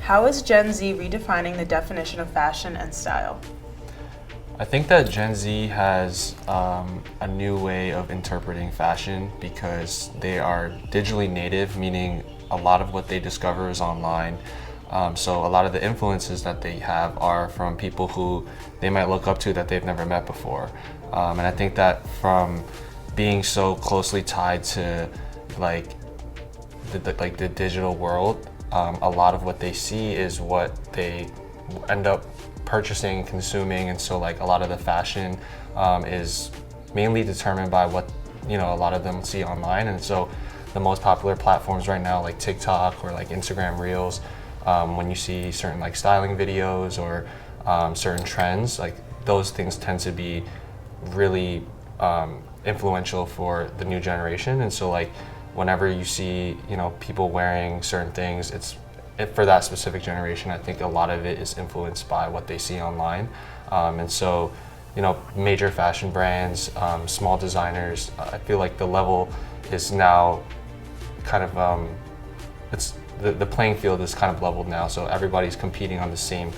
How is Gen Z redefining the definition of fashion and style? I think that Gen Z has a new way of interpreting fashion because they are digitally native, meaning a lot of what they discover is online. So a lot of the influences that they have are from people who they might look up to that they've never met before. And I think that from being so closely tied to the digital world, a lot of what they see is what they end up purchasing and consuming, and so like a lot of the fashion is mainly determined by what a lot of them see online. And so the most popular platforms right now, like TikTok or like Instagram Reels, when you see certain like styling videos or certain trends, like those things tend to be really influential for the new generation. And so like whenever you see people wearing certain things, for that specific generation, I think a lot of it is influenced by what they see online. And so, major fashion brands, small designers, I feel like the level is now kind of, the playing field is kind of leveled now. So everybody's competing on the same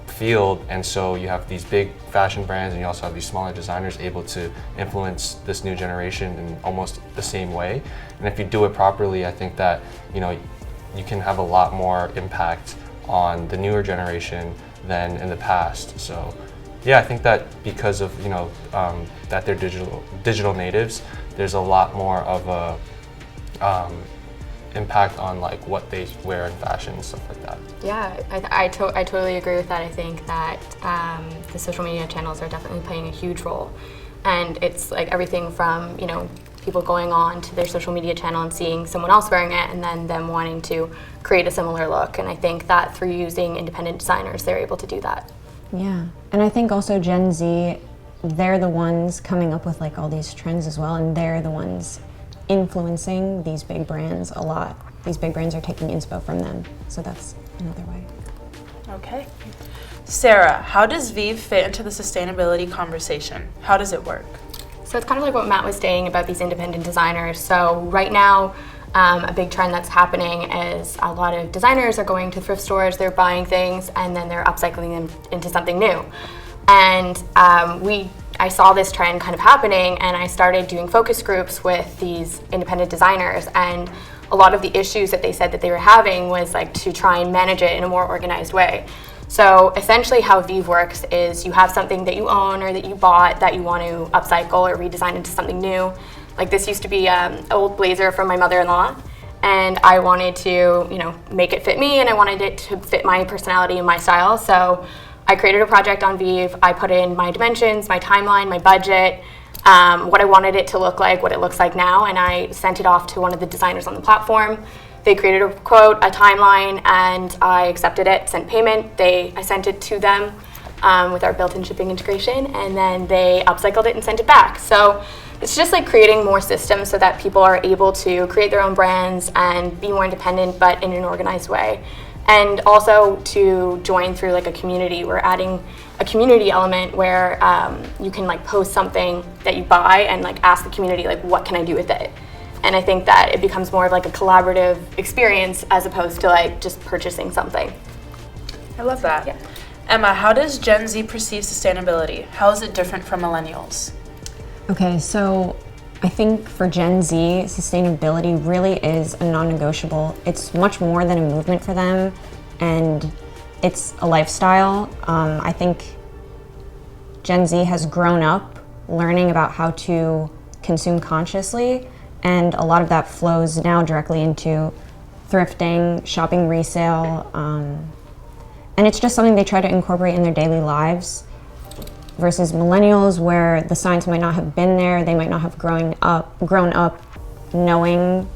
field. And so you have these big fashion brands and you also have these smaller designers able to influence this new generation in almost the same way. And if you do it properly, I think that, you can have a lot more impact on the newer generation than in the past. So yeah, I think that because of that they're digital natives, there's a lot more of a impact on like what they wear in fashion and stuff like that. Yeah, I totally agree with that. I think that the social media channels are definitely playing a huge role, and it's like everything from people going on to their social media channel and seeing someone else wearing it and then them wanting to create a similar look. And I think that through using independent designers, they're able to do that. Yeah, and I think also Gen Z, they're the ones coming up with like all these trends as well, and they're the ones influencing these big brands a lot. These big brands are taking inspo from them, so that's another way. Okay. Sarah, how does Vive fit into the sustainability conversation? How does it work? So it's kind of like what Matt was saying about these independent designers. So right now, a big trend that's happening is a lot of designers are going to thrift stores, they're buying things, and then they're upcycling them into something new. And I saw this trend kind of happening, and I started doing focus groups with these independent designers. And a lot of the issues that they said that they were having was like to try and manage it in a more organized way. So essentially how Vive works is you have something that you own or that you bought that you want to upcycle or redesign into something new. Like this used to be an old blazer from my mother-in-law, and I wanted to make it fit me, and I wanted it to fit my personality and my style. So I created a project on Vive. I put in my dimensions, my timeline, my budget, what I wanted it to look like, what it looks like now, and I sent it off to one of the designers on the platform. They created a quote, a timeline, and I accepted it, sent payment. I sent it to them with our built-in shipping integration, and then they upcycled it and sent it back. So it's just like creating more systems so that people are able to create their own brands and be more independent, but in an organized way. And also to join through like a community. We're adding a community element where you can like post something that you buy and like ask the community like, what can I do with it? And I think that it becomes more of like a collaborative experience as opposed to like just purchasing something. I love that. Yeah. Emma, how does Gen Z perceive sustainability? How is it different from Millennials? Okay, so I think for Gen Z, sustainability really is a non-negotiable. It's much more than a movement for them, and it's a lifestyle. I think Gen Z has grown up learning about how to consume consciously, and a lot of that flows now directly into thrifting, shopping resale, and it's just something they try to incorporate in their daily lives. Versus millennials, where the signs might not have been there, they might not have grown up knowing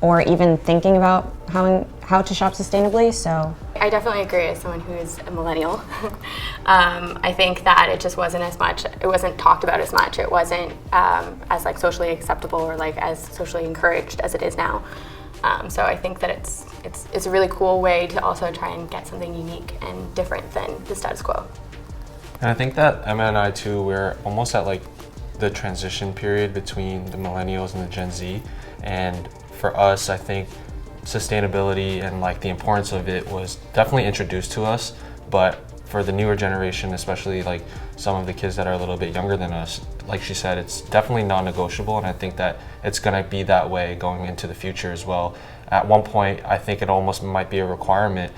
or even thinking about how to shop sustainably. So I definitely agree as someone who is a millennial. I think that it just wasn't as much, it wasn't talked about as much, it wasn't as like socially acceptable or like as socially encouraged as it is now. So I think that it's a really cool way to also try and get something unique and different than the status quo. And I think that Emma and I too, we're almost at like the transition period between the millennials and the Gen Z. And for us, I think sustainability and like the importance of it was definitely introduced to us, but for the newer generation, especially like some of the kids that are a little bit younger than us, like she said, it's definitely non-negotiable, and I think that it's going to be that way going into the future as well. At one point, I think it almost might be a requirement,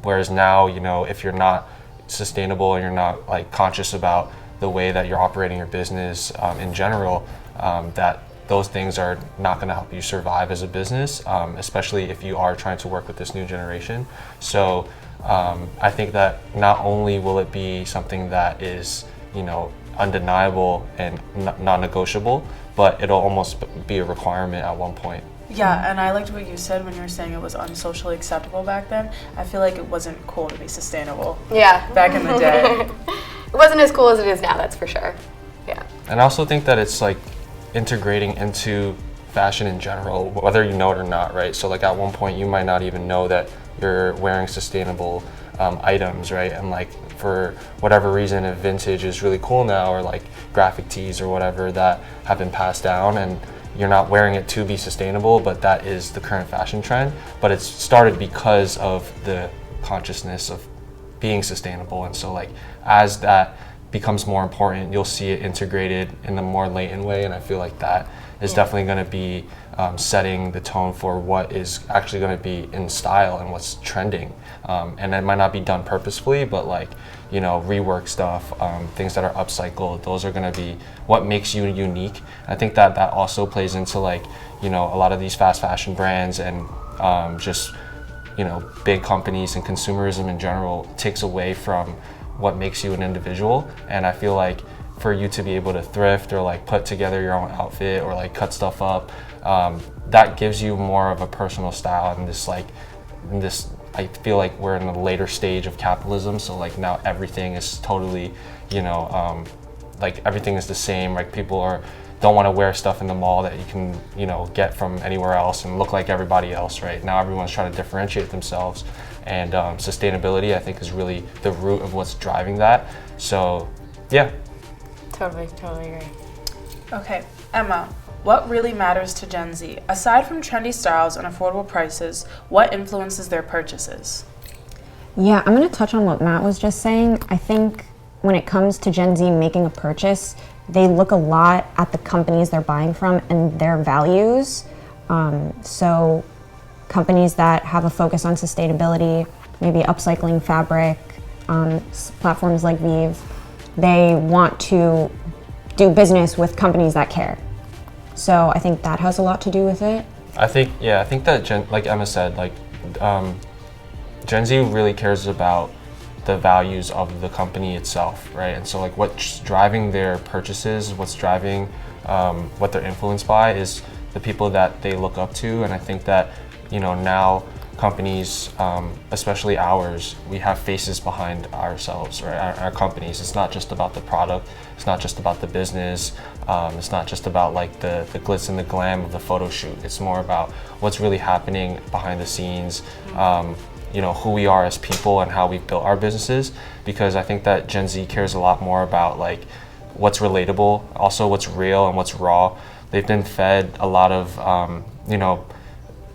whereas now, you know, if you're not sustainable and you're not like conscious about the way that you're operating your business in general, that those things are not going to help you survive as a business, especially if you are trying to work with this new generation. So I think that not only will it be something that is, you know, undeniable and non-negotiable, but it'll almost be a requirement at one point. Yeah, and I liked what you said when you were saying it was unsocially acceptable back then. I feel like it wasn't cool to be sustainable. Yeah. Back in the day. It wasn't as cool as it is now, that's for sure. Yeah. And I also think that it's like integrating into fashion in general, whether you know it or not, right? So like at one point you might not even know that you're wearing sustainable items, right? And like for whatever reason, if vintage is really cool now, or like graphic tees or whatever that have been passed down, and you're not wearing it to be sustainable, but that is the current fashion trend. But it's started because of the consciousness of being sustainable. And so like as that becomes more important, you'll see it integrated in a more latent way. And I feel like that is definitely going to be setting the tone for what is actually going to be in style and what's trending. And it might not be done purposefully, but like, you know, rework stuff, things that are upcycled, those are going to be what makes you unique. I think that that also plays into like, you know, a lot of these fast fashion brands and just, you know, big companies and consumerism in general takes away from what makes you an individual. And I feel like for you to be able to thrift or like put together your own outfit or like cut stuff up, that gives you more of a personal style. And this I feel like we're in a later stage of capitalism, so like now everything is totally, you know, like everything is the same. Like people don't want to wear stuff in the mall that you can, you know, get from anywhere else and look like everybody else, right? Now everyone's trying to differentiate themselves, and sustainability I think is really the root of what's driving that. So yeah. Totally agree. Okay, Emma, what really matters to Gen Z? Aside from trendy styles and affordable prices, what influences their purchases? Yeah, I'm going to touch on what Matt was just saying. I think when it comes to Gen Z making a purchase, they look a lot at the companies they're buying from and their values. So companies that have a focus on sustainability, maybe upcycling fabric, platforms like Vive, they want to do business with companies that care. So I think that has a lot to do with it. I think that like Emma said, like Gen Z really cares about the values of the company itself, right? And so like what's driving their purchases, what's driving what they're influenced by is the people that they look up to. And I think that, you know, now companies, especially ours, we have faces behind ourselves, right? Our companies. It's not just about the product. It's not just about the business. It's not just about like the glitz and the glam of the photo shoot. It's more about what's really happening behind the scenes. You know, who we are as people and how we've built our businesses. Because I think that Gen Z cares a lot more about like what's relatable, also what's real and what's raw. They've been fed a lot of, you know,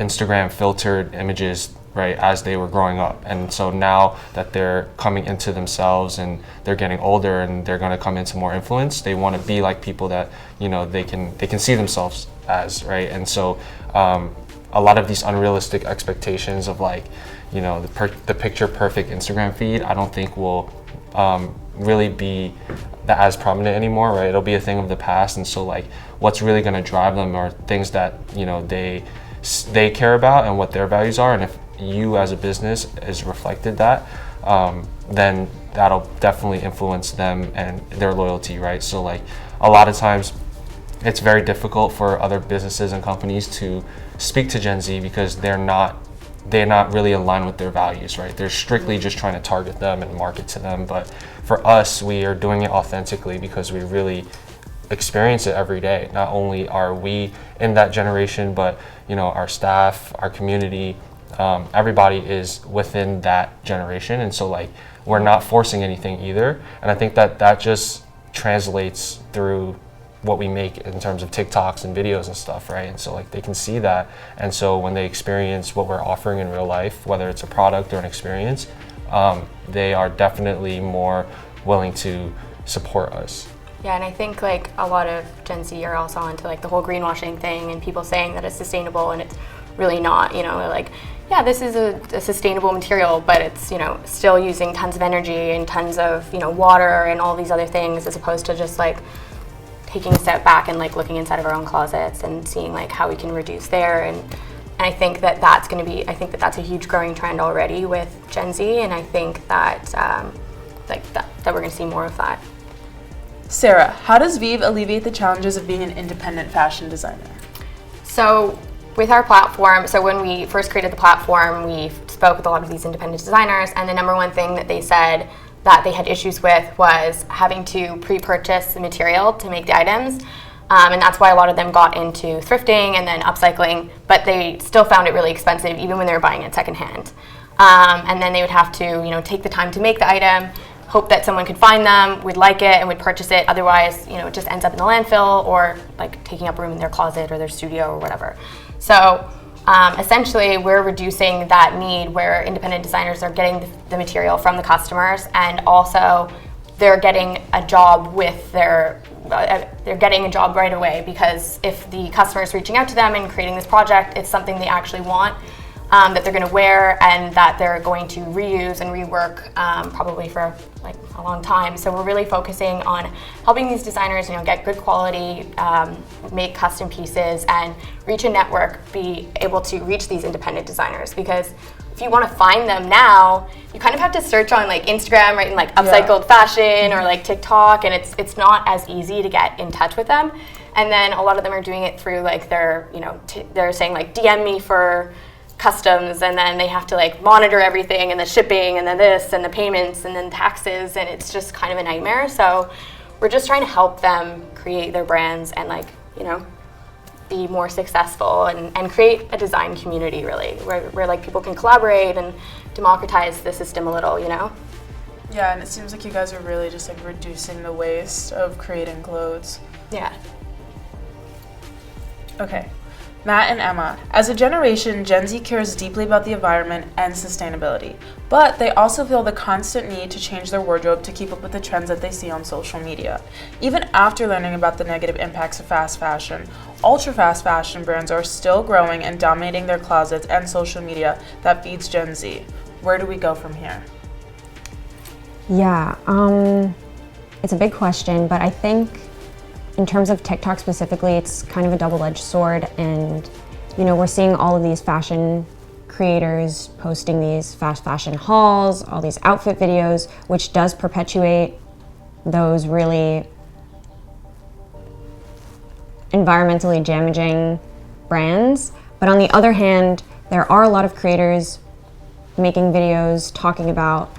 Instagram filtered images, right, as they were growing up. And so now that they're coming into themselves and they're getting older and they're going to come into more influence, they want to be like people that, you know, they can see themselves as, right? And so a lot of these unrealistic expectations of like, you know, the picture perfect Instagram feed, I don't think will really be as prominent anymore, right? It'll be a thing of the past. And so like what's really going to drive them are things that, you know, they care about and what their values are. And if you as a business is reflected that, then that'll definitely influence them and their loyalty, right? So like a lot of times it's very difficult for other businesses and companies to speak to Gen Z because they're not really aligned with their values, right? They're strictly just trying to target them and market to them. But for us, we are doing it authentically because we really experience it every day. Not only are we in that generation, but you know, our staff, our community, everybody is within that generation. And so like we're not forcing anything either. And I think that just translates through what we make in terms of TikToks and videos and stuff, right? And so like they can see that, and so when they experience what we're offering in real life, whether it's a product or an experience, they are definitely more willing to support us. Yeah, and I think like a lot of Gen Z are also onto like the whole greenwashing thing and people saying that it's sustainable and it's really not, you know, like, yeah, this is a sustainable material, but it's, you know, still using tons of energy and tons of, you know, water and all these other things, as opposed to just like taking a step back and like looking inside of our own closets and seeing like how we can reduce there. And I think that that's going to be, I think that that's a huge growing trend already with Gen Z, and I think that that we're going to see more of that. Sarah, how does Vive alleviate the challenges of being an independent fashion designer? So with our platform, so when we first created the platform, we spoke with a lot of these independent designers, and the number one thing that they said that they had issues with was having to pre-purchase the material to make the items. And that's why a lot of them got into thrifting and then upcycling, but they still found it really expensive even when they were buying it secondhand. And then they would have to, you know, take the time to make the item, hope that someone could find them, would like it, and would purchase it. Otherwise, you know, it just ends up in the landfill or like taking up room in their closet or their studio or whatever. So essentially, we're reducing that need where independent designers are getting the material from the customers, and also they're getting a job with they're getting a job right away, because if the customer is reaching out to them and creating this project, it's something they actually want, that they're going to wear and that they're going to reuse and rework probably for like a long time. So we're really focusing on helping these designers, you know, get good quality, make custom pieces, and reach a network, be able to reach these independent designers. Because if you want to find them now, you kind of have to search on like Instagram, right, and like upcycled fashion or like TikTok, and it's not as easy to get in touch with them. And then a lot of them are doing it through like their, you know, they're saying like DM me for customs, and then they have to like monitor everything and the shipping and then this and the payments and then taxes, and it's just kind of a nightmare. So we're just trying to help them create their brands and like, you know, be more successful and create a design community really where like people can collaborate and democratize the system a little, you know? Yeah, and it seems like you guys are really just like reducing the waste of creating clothes. Yeah. Okay. Matt and Emma, as a generation, Gen Z cares deeply about the environment and sustainability, but they also feel the constant need to change their wardrobe to keep up with the trends that they see on social media. Even after learning about the negative impacts of fast fashion, ultra-fast fashion brands are still growing and dominating their closets and social media that feeds Gen Z. Where do we go from here? Yeah, it's a big question, but I think in terms of TikTok specifically, it's kind of a double-edged sword, and you know, we're seeing all of these fashion creators posting these fast fashion hauls, all these outfit videos, which does perpetuate those really environmentally damaging brands. But on the other hand, there are a lot of creators making videos talking about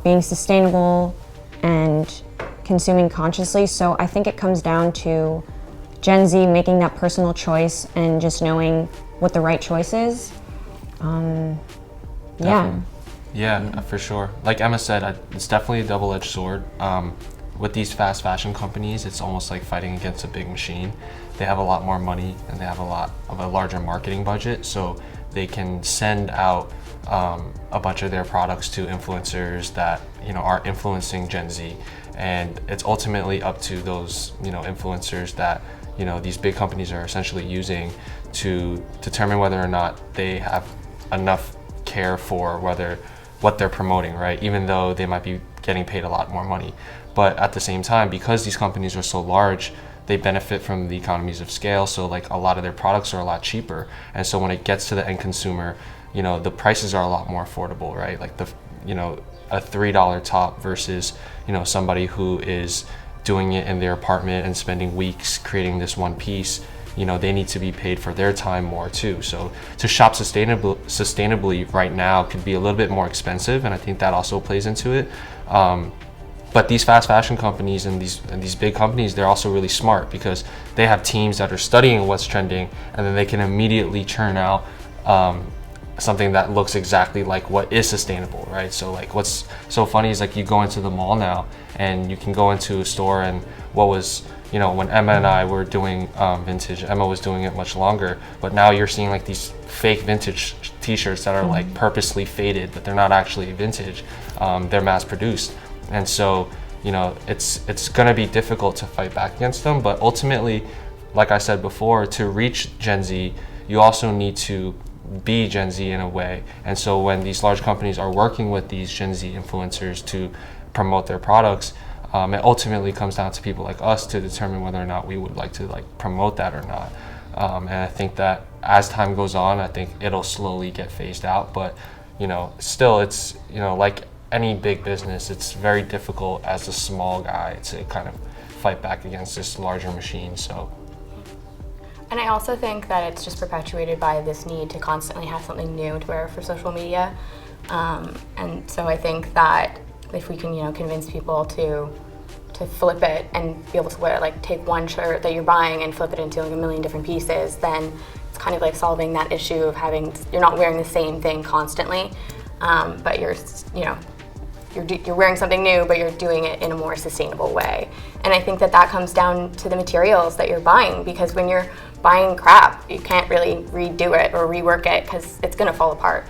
being sustainable and consuming consciously. So I think it comes down to Gen Z making that personal choice and just knowing what the right choice is. Yeah, for sure. Like Emma said, it's definitely a double-edged sword. With these fast fashion companies, it's almost like fighting against a big machine. They have a lot more money and they have a lot of a larger marketing budget, so they can send out a bunch of their products to influencers that, you know, are influencing Gen Z. And it's ultimately up to those, you know, influencers that, you know, these big companies are essentially using to determine whether or not they have enough care for what they're promoting, right? Even though they might be getting paid a lot more money. But at the same time, because these companies are so large, they benefit from the economies of scale. So like a lot of their products are a lot cheaper. And so when it gets to the end consumer, you know, the prices are a lot more affordable, right? Like you know, a $3 top versus, you know, somebody who is doing it in their apartment and spending weeks creating this one piece. You know, they need to be paid for their time more too. So to shop sustainably right now could be a little bit more expensive, and I think that also plays into it. But these fast fashion companies and these big companies, they're also really smart because they have teams that are studying what's trending, and then they can immediately churn out something that looks exactly like what is sustainable, right? So like what's so funny is like you go into the mall now and you can go into a store and what was, when Emma and I were doing vintage, Emma was doing it much longer, but now you're seeing like these fake vintage t-shirts that are like purposely faded, but they're not actually vintage. They're mass produced. And so, it's gonna be difficult to fight back against them, but ultimately, like I said before, to reach Gen Z, you also need to be Gen Z in a way. And so when these large companies are working with these Gen Z influencers to promote their products, it ultimately comes down to people like us to determine whether or not we would like to promote that or not. And I think that as time goes on, I think it'll slowly get phased out. But still, it's like any big business, it's very difficult as a small guy to kind of fight back against this larger machine. So. And I also think that it's just perpetuated by this need to constantly have something new to wear for social media. And so I think that if we can, convince people to flip it and be able to wear, take one shirt that you're buying and flip it into a million different pieces, then it's kind of like solving that issue of you're not wearing the same thing constantly, but you're wearing something new, but you're doing it in a more sustainable way. And I think that comes down to the materials that you're buying, because when you're buying crap, you can't really redo it or rework it because it's going to fall apart.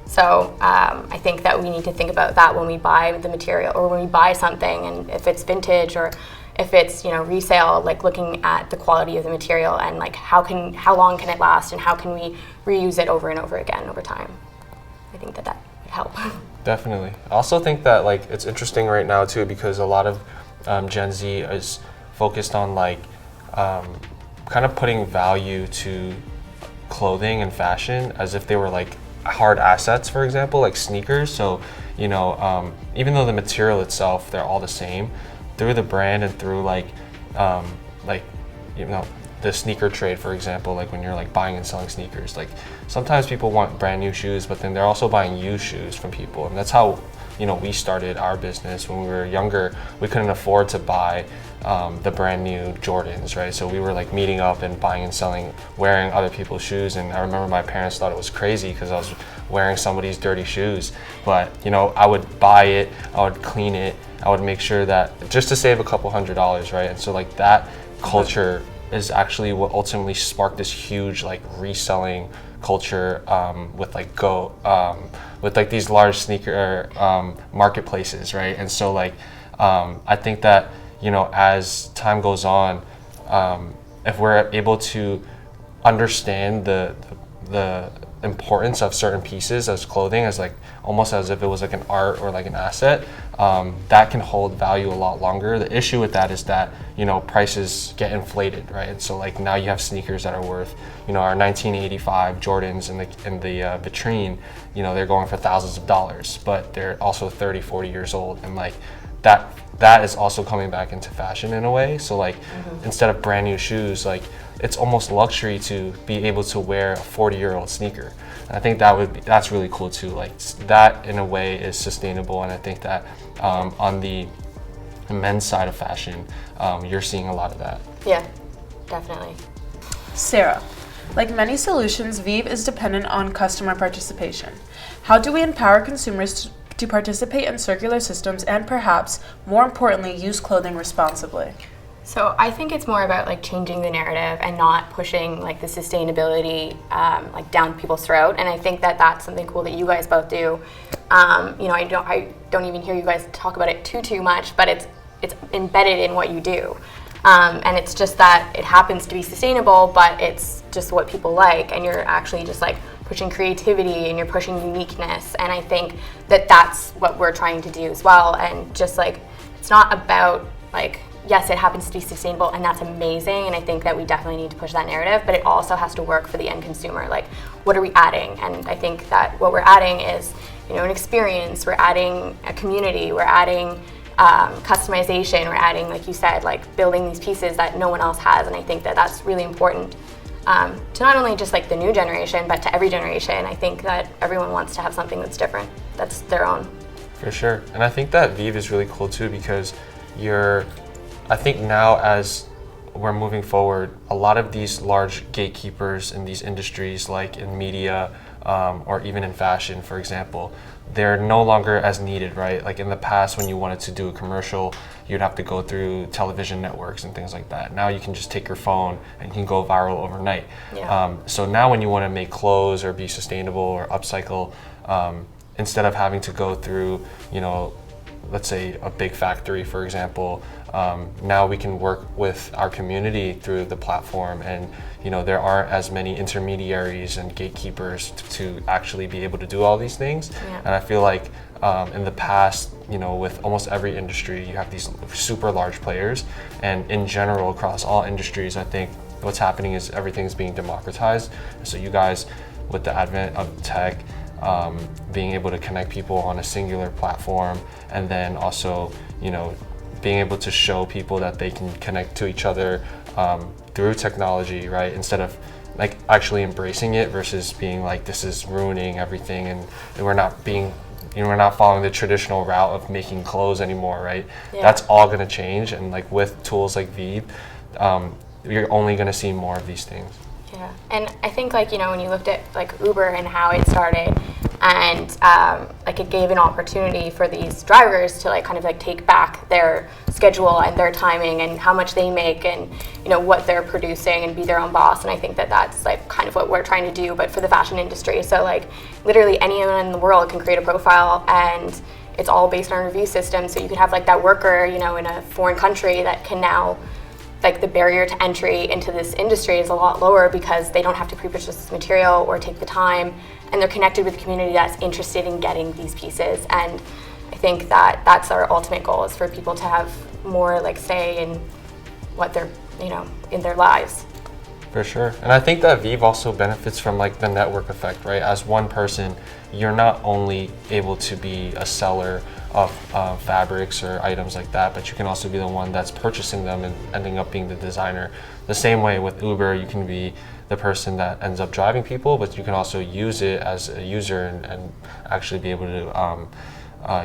So I think that we need to think about that when we buy the material or when we buy something, and if it's vintage or if it's resale, looking at the quality of the material and how long can it last and how can we reuse it over and over again over time. I think that would help. Definitely. I also think that it's interesting right now too, because a lot of Gen Z is focused on kind of putting value to clothing and fashion as if they were hard assets, for example, like sneakers. So, even though the material itself, they're all the same, through the brand and through the sneaker trade, for example, when you're buying and selling sneakers, sometimes people want brand new shoes, but then they're also buying used shoes from people. And that's how, we started our business. When we were younger, we couldn't afford to buy the brand new Jordans, right? So we were meeting up and buying and selling, wearing other people's shoes. And I remember my parents thought it was crazy because I was wearing somebody's dirty shoes. But, I would buy it, I would clean it, I would make sure that, just to save a couple $100s, right? And so that culture is actually what ultimately sparked this huge reselling culture with these large sneaker marketplaces, right? And so I think that as time goes on, if we're able to understand the importance of certain pieces as clothing, as almost as if it was an art or an asset, that can hold value a lot longer. The issue with that is that prices get inflated, right? And so now you have sneakers that are worth our 1985 Jordans in the vitrine, they're going for thousands of dollars, but they're also 30-40 years old, and that is also coming back into fashion in a way. So instead of brand new shoes, it's almost luxury to be able to wear a 40-year-old sneaker. And I think that's really cool too. That in a way is sustainable, and I think that on the men's side of fashion, you're seeing a lot of that. Yeah, definitely. Sarah, like many solutions, Vive is dependent on customer participation. How do we empower consumers to participate in circular systems and perhaps, more importantly, use clothing responsibly? So I think it's more about changing the narrative and not pushing the sustainability down people's throat. And I think that that's something cool that you guys both do. I don't even hear you guys talk about it too much, but it's embedded in what you do. And it's just that it happens to be sustainable, but it's just what people like, and you're actually just pushing creativity and you're pushing uniqueness. And I think that that's what we're trying to do as well. And just it's not about yes, it happens to be sustainable, and that's amazing, and I think that we definitely need to push that narrative, but it also has to work for the end consumer. What are we adding? And I think that what we're adding is an experience, we're adding a community, we're adding customization, we're adding, like you said, building these pieces that no one else has. And I think that that's really important to not only just the new generation, but to every generation. I think that everyone wants to have something that's different, that's their own. For sure. And I think that Vive is really cool too, because I think now as we're moving forward, a lot of these large gatekeepers in these industries, in media or even in fashion, for example, they're no longer as needed, right? Like in the past, when you wanted to do a commercial, you'd have to go through television networks and things like that. Now you can just take your phone and you can go viral overnight. Yeah. So now when you want to make clothes or be sustainable or upcycle, instead of having to go through, let's say a big factory, for example, now we can work with our community through the platform, and there aren't as many intermediaries and gatekeepers to actually be able to do all these things. Yeah. And I feel like in the past, with almost every industry, you have these super large players, and in general across all industries, I think what's happening is everything's being democratized. So you guys, with the advent of tech, being able to connect people on a singular platform, and then also being able to show people that they can connect to each other through technology, right? Instead of like actually embracing it versus being like, this is ruining everything, and we're not following the traditional route of making clothes anymore, right? Yeah. That's all going to change, and like with tools like vive, you're only going to see more of these things. Yeah, and I think when you looked at like Uber and how it started, and it gave an opportunity for these drivers to kind of take back their schedule and their timing and how much they make and what they're producing and be their own boss. And I think that that's kind of what we're trying to do, but for the fashion industry. So literally anyone in the world can create a profile, and it's all based on a review system. So you could have that worker in a foreign country that can now, the barrier to entry into this industry is a lot lower because they don't have to pre-purchase this material or take the time, and they're connected with a community that's interested in getting these pieces. And I think that that's our ultimate goal, is for people to have more say in what they're, in their lives. For sure. And I think that vive also benefits from the network effect, right? As one person, you're not only able to be a seller of fabrics or items like that, but you can also be the one that's purchasing them and ending up being the designer. The same way with Uber, you can be the person that ends up driving people, but you can also use it as a user and actually be able to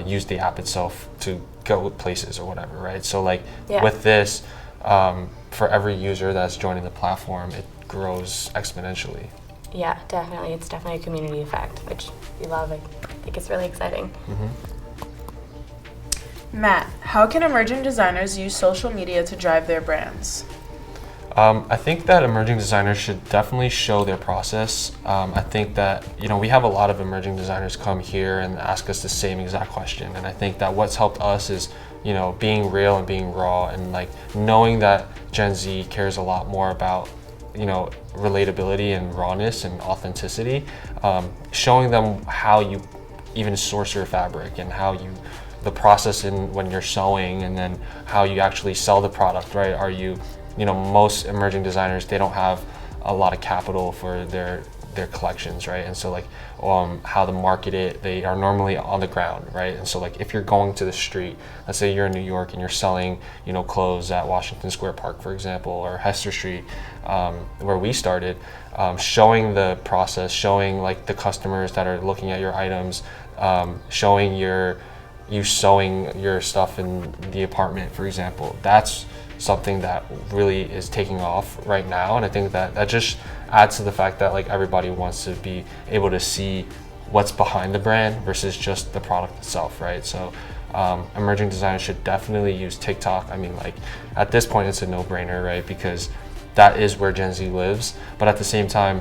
use the app itself to go places or whatever, right? So with this, for every user that's joining the platform, it grows exponentially. Yeah, definitely. It's definitely a community effect, which we love. I think it's really exciting. Mm-hmm. Matt, how can emerging designers use social media to drive their brands? I think that emerging designers should definitely show their process. I think that, we have a lot of emerging designers come here and ask us the same exact question. And I think that what's helped us is, being real and being raw, and knowing that Gen Z cares a lot more about, relatability and rawness and authenticity. Showing them how you even source your fabric, and how the process in when you're sewing, and then how you actually sell the product, right? Are you, most emerging designers, they don't have a lot of capital for their collections, right? And so how to market it, they are normally on the ground, right? And so if you're going to the street, let's say you're in New York and you're selling, clothes at Washington Square Park, for example, or Hester Street, where we started, showing the process, showing the customers that are looking at your items, showing you sewing your stuff in the apartment, for example. That's something that really is taking off right now, and I think that just adds to the fact that everybody wants to be able to see what's behind the brand versus just the product itself, right? So emerging designers should definitely use TikTok. I mean, at this point it's a no-brainer, right? Because that is where Gen Z lives, but at the same time,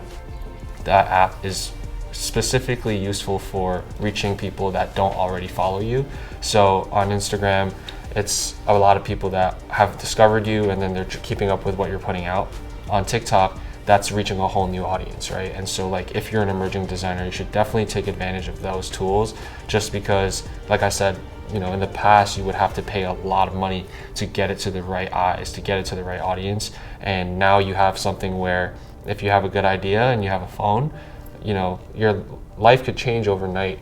that app is specifically useful for reaching people that don't already follow you. So on Instagram, it's a lot of people that have discovered you, and then they're keeping up with what you're putting out. On TikTok, that's reaching a whole new audience, right? And so if you're an emerging designer, you should definitely take advantage of those tools, just because, like I said, in the past, you would have to pay a lot of money to get it to the right eyes, to get it to the right audience. And now you have something where if you have a good idea and you have a phone, your life could change overnight,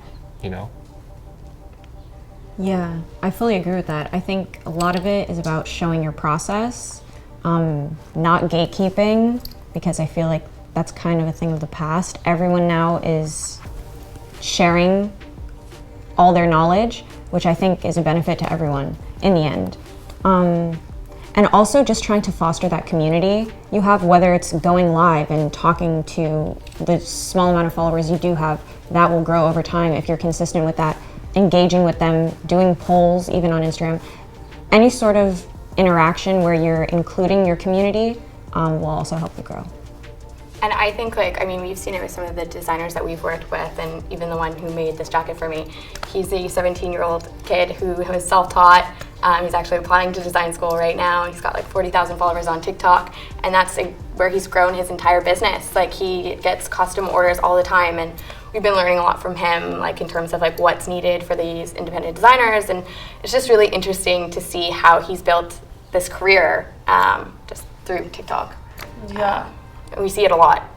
Yeah, I fully agree with that. I think a lot of it is about showing your process, not gatekeeping, because I feel like that's kind of a thing of the past. Everyone now is sharing all their knowledge, which I think is a benefit to everyone in the end. And also just trying to foster that community you have, whether it's going live and talking to the small amount of followers you do have that will grow over time if you're consistent with that, engaging with them, doing polls even on Instagram. Any sort of interaction where you're including your community will also help you grow. And I think, like, I mean, we've seen it with some of the designers that we've worked with, and even the one who made this jacket for me. He's a 17-year-old kid who was self-taught. He's actually applying to design school right now. He's got like 40,000 followers on TikTok, and that's where he's grown his entire business. Like, he gets custom orders all the time, and we've been learning a lot from him, like in terms of like what's needed for these independent designers. And it's just really interesting to see how he's built this career just through TikTok. Yeah. We see it a lot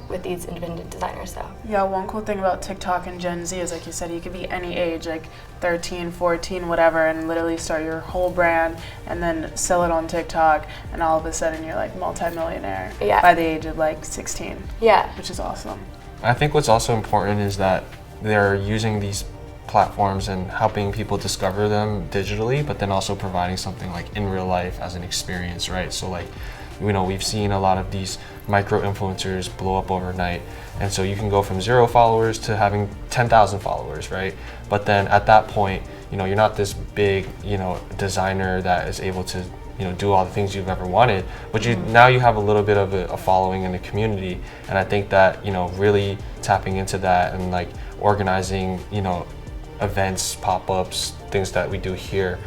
with these independent designers. So Yeah, one cool thing about TikTok and Gen Z is, like you said, you could be any age, like 13, 14, whatever, and literally start your whole brand and then sell it on TikTok, and all of a sudden you're like multi-millionaire by the age of like 16. Yeah. Which is awesome. I think what's also important is that they're using these platforms and helping people discover them digitally, but then also providing something like in real life as an experience, right? So like, you know, we've seen a lot of these micro influencers blow up overnight, and so you can go from 0 followers to having 10,000 followers, right? But then at that point, you know, you're not this big, you know, designer that is able to, you know, do all the things you've ever wanted, but now you have a little bit of a following in the community. And I think that, you know, really tapping into that and like organizing, you know, events, pop-ups, things that we do here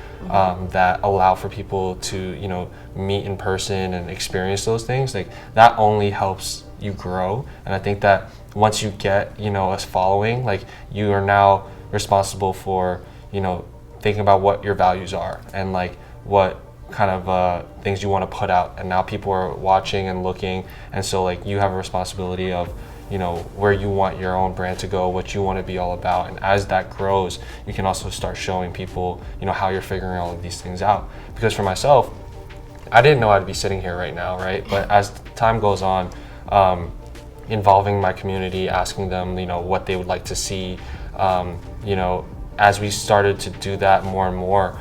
that allow for people to, you know, meet in person and experience those things, like that only helps you grow. And I think that once you get, you know, a following, like you are now responsible for, you know, thinking about what your values are and like what kind of things you want to put out. And now people are watching and looking, and so like you have a responsibility of, you know, where you want your own brand to go, what you want to be all about. And as that grows, you can also start showing people, you know, how you're figuring all of these things out. Because for myself, I didn't know I'd be sitting here right now, right? But as time goes on, involving my community, asking them, you know, what they would like to see, you know, as we started to do that more and more,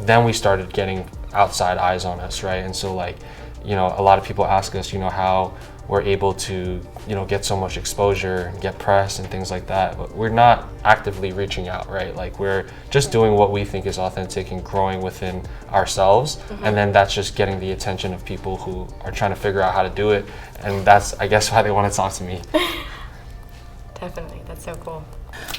then we started getting outside eyes on us, right? And so like, you know, a lot of people ask us, you know, how we're able to, you know, get so much exposure and get press and things like that, but we're not actively reaching out, right? Like we're just doing what we think is authentic and growing within ourselves, and then that's just getting the attention of people who are trying to figure out how to do it, and that's, I guess, why they want to talk to me. definitely, that's so cool.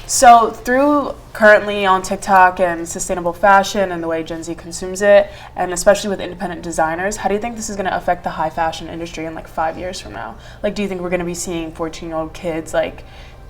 So through currently on TikTok and sustainable fashion and the way Gen Z consumes it, and especially with independent designers, how do you think this is going to affect the high fashion industry in like 5 years from now? Like, do you think we're going to be seeing 14-year-old kids like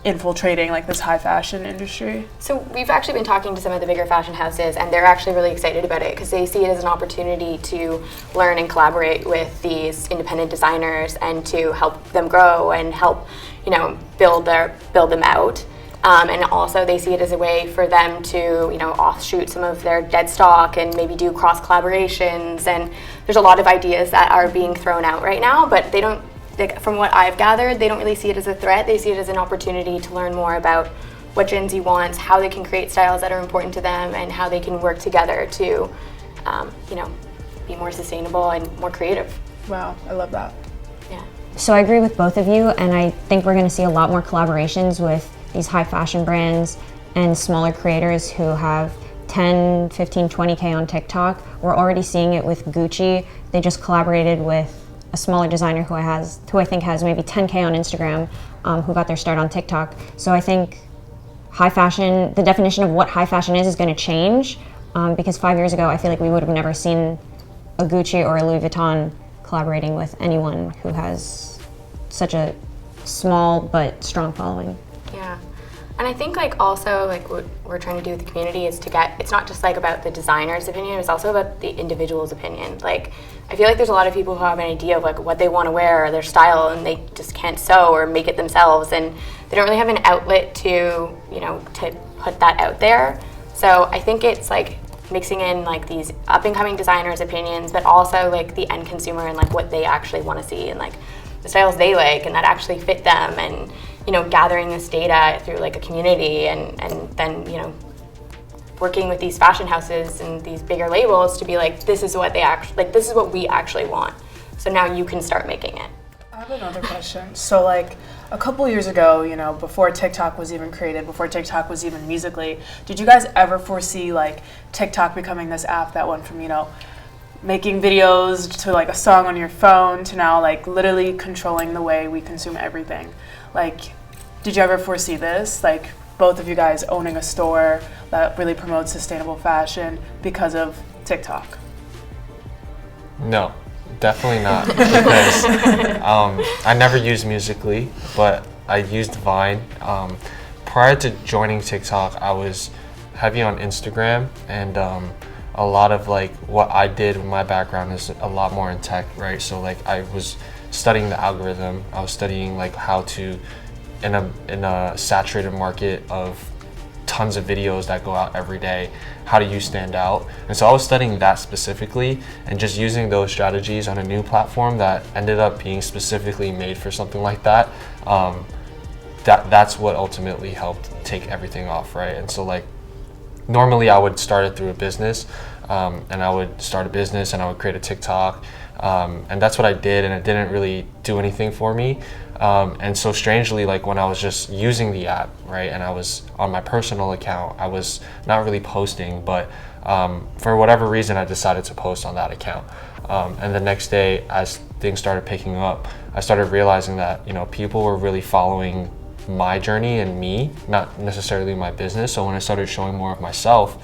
infiltrating like this high fashion industry? So we've actually been talking to some of the bigger fashion houses, and they're actually really excited about it because they see it as an opportunity to learn and collaborate with these independent designers and to help them grow and help, you know, build them out. And also they see it as a way for them to, you know, offshoot some of their dead stock and maybe do cross collaborations. And there's a lot of ideas that are being thrown out right now, but they don't, like, from what I've gathered, they don't really see it as a threat. They see it as an opportunity to learn more about what Gen Z wants, how they can create styles that are important to them, and how they can work together to, you know, be more sustainable and more creative. Wow, I love that. Yeah. So I agree with both of you, and I think we're going to see a lot more collaborations with these high fashion brands and smaller creators who have 10, 15, 20K on TikTok. We're already seeing it with Gucci. They just collaborated with a smaller designer who I think has maybe 10K on Instagram, who got their start on TikTok. So I think high fashion, the definition of what high fashion is going to change, because 5 years ago I feel like we would have never seen a Gucci or a Louis Vuitton collaborating with anyone who has such a small but strong following. Yeah. And I think like also like what we're trying to do with the community is to get, it's not just like about the designer's opinion, it's also about the individual's opinion. Like I feel like there's a lot of people who have an idea of like what they want to wear or their style, and they just can't sew or make it themselves, and they don't really have an outlet to, you know, to put that out there. So I think it's like mixing in like these up and coming designers' opinions, but also like the end consumer and like what they actually want to see and like the styles they like and that actually fit them, and you know, gathering this data through like a community, and then, you know, working with these fashion houses and these bigger labels to be like, this is what they actually, like, this is what we actually want. So now you can start making it. I have another question. So like a couple years ago, you know, before TikTok was even created, before TikTok was even Musical.ly, did you guys ever foresee like TikTok becoming this app that went from, you know, making videos to like a song on your phone to now like literally controlling the way we consume everything? Like, did you ever foresee this? Like both of you guys owning a store that really promotes sustainable fashion because of TikTok? No, definitely not. Because I never used Musical.ly, but I used Vine. Prior to joining TikTok, I was heavy on Instagram, and a lot of like what I did with my background is a lot more in tech, right? So like I was studying the algorithm. I was studying like how to, in a saturated market of tons of videos that go out every day, how do you stand out? And so I was studying that specifically and just using those strategies on a new platform that ended up being specifically made for something like that. That's what ultimately helped take everything off, right? And so like normally I would start it through a business, and I would start a business and I would create a TikTok, and that's what I did, and it didn't really do anything for me. And so strangely, like when I was just using the app, right, and I was on my personal account, I was not really posting, but for whatever reason, I decided to post on that account. And the next day, as things started picking up, I started realizing that, you know, people were really following my journey and me, not necessarily my business. So when I started showing more of myself,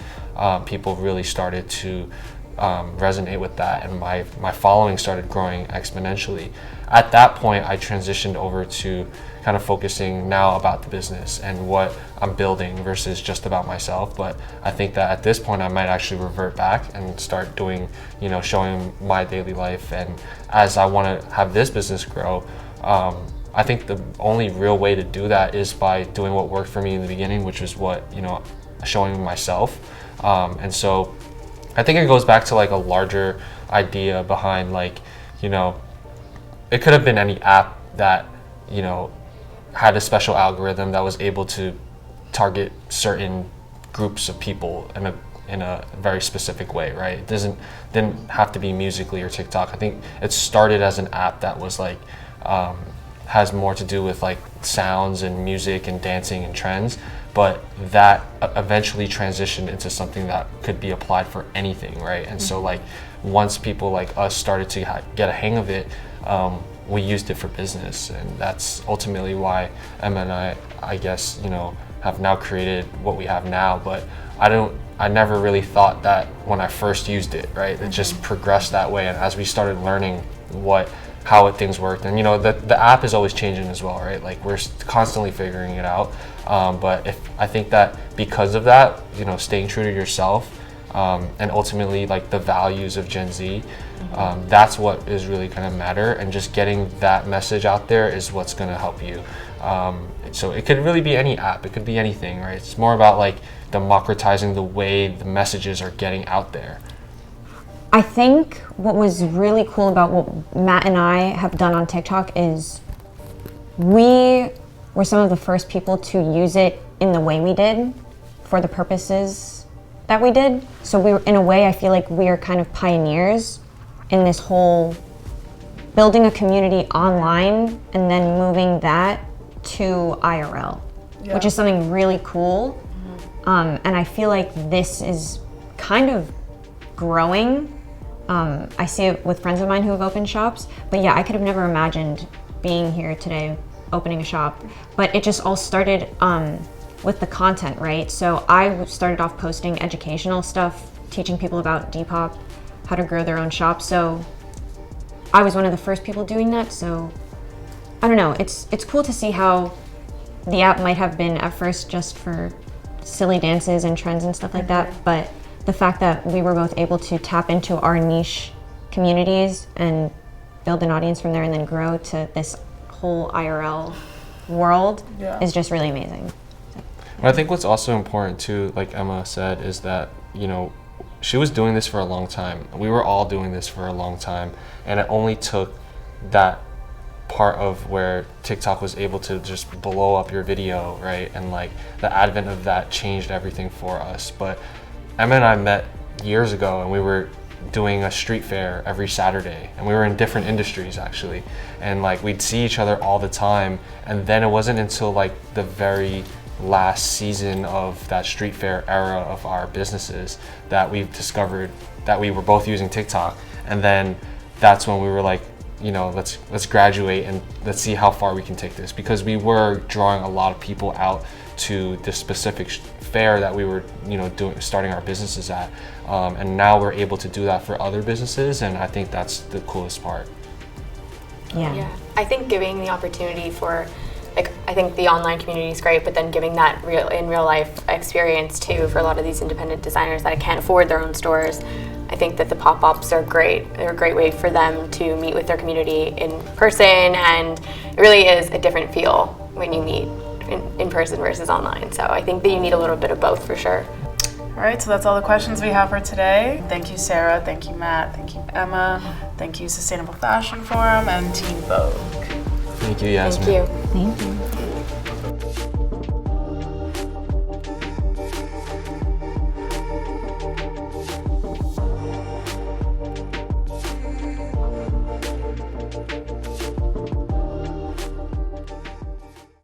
people really started to resonate with that, and my following started growing exponentially. At that point, I transitioned over to kind of focusing now about the business and what I'm building versus just about myself. But I think that at this point, I might actually revert back and start doing, you know, showing my daily life. And as I want to have this business grow, I think the only real way to do that is by doing what worked for me in the beginning, which was what, you know, showing myself. And so I think it goes back to like a larger idea behind, like, you know, it could have been any app that, you know, had a special algorithm that was able to target certain groups of people in a very specific way, right? It didn't have to be Musical.ly or TikTok. I think it started as an app that was like has more to do with like sounds and music and dancing and trends, but that eventually transitioned into something that could be applied for anything, right? And so like once people like us started to get a hang of it, we used it for business, and that's ultimately why Emma and I guess, you know, have now created what we have now. But I never really thought that when I first used it, right? It just progressed that way, and as we started learning how things worked, and you know, the app is always changing as well, right? Like we're constantly figuring it out. But I think that because of that, you know, staying true to yourself, and ultimately like the values of Gen Z, that's what is really going to matter, and just getting that message out there is what's going to help you. So it could really be any app, it could be anything, right? It's more about like democratizing the way the messages are getting out there. I think what was really cool about what Matt and I have done on TikTok is we were some of the first people to use it in the way we did for the purposes that we did. So we were, in a way, I feel like we are kind of pioneers in this whole building a community online and then moving that to IRL, which is something really cool. And I feel like this is kind of growing. I see it with friends of mine who have opened shops, but yeah, I could have never imagined being here today, opening a shop. But it just all started with the content, right? So I started off posting educational stuff, teaching people about Depop, how to grow their own shop. So I was one of the first people doing that. So I don't know, it's cool to see how the app might have been at first just for silly dances and trends and stuff like that, but the fact that we were both able to tap into our niche communities and build an audience from there and then grow to this whole IRL world is just really amazing. But I think what's also important too, like Emma said, is that, you know, she was doing this for a long time. We were all doing this for a long time, and it only took that part of where TikTok was able to just blow up your video, right? And like the advent of that changed everything for us. But Emma and I met years ago, and we were doing a street fair every Saturday, and we were in different industries actually, and like we'd see each other all the time. And then it wasn't until like the very last season of that street fair era of our businesses that we've discovered that we were both using TikTok. And then that's when we were like, you know, let's graduate and let's see how far we can take this, because we were drawing a lot of people out to this specific fair that we were, you know, starting our businesses at, and now we're able to do that for other businesses, and I think that's the coolest part. Yeah, I think giving the opportunity for, like, I think the online community is great, but then giving that real life experience too for a lot of these independent designers that can't afford their own stores. I think that the pop-ups are great. They're a great way for them to meet with their community in person, and it really is a different feel when you meet in person versus online. So I think that you need a little bit of both for sure. All right, so that's all the questions we have for today. Thank you, Sarah. Thank you, Matt. Thank you, Emma. Thank you, Sustainable Fashion Forum and Team Vogue. Thank you, Yasmin. Thank you. Thank you.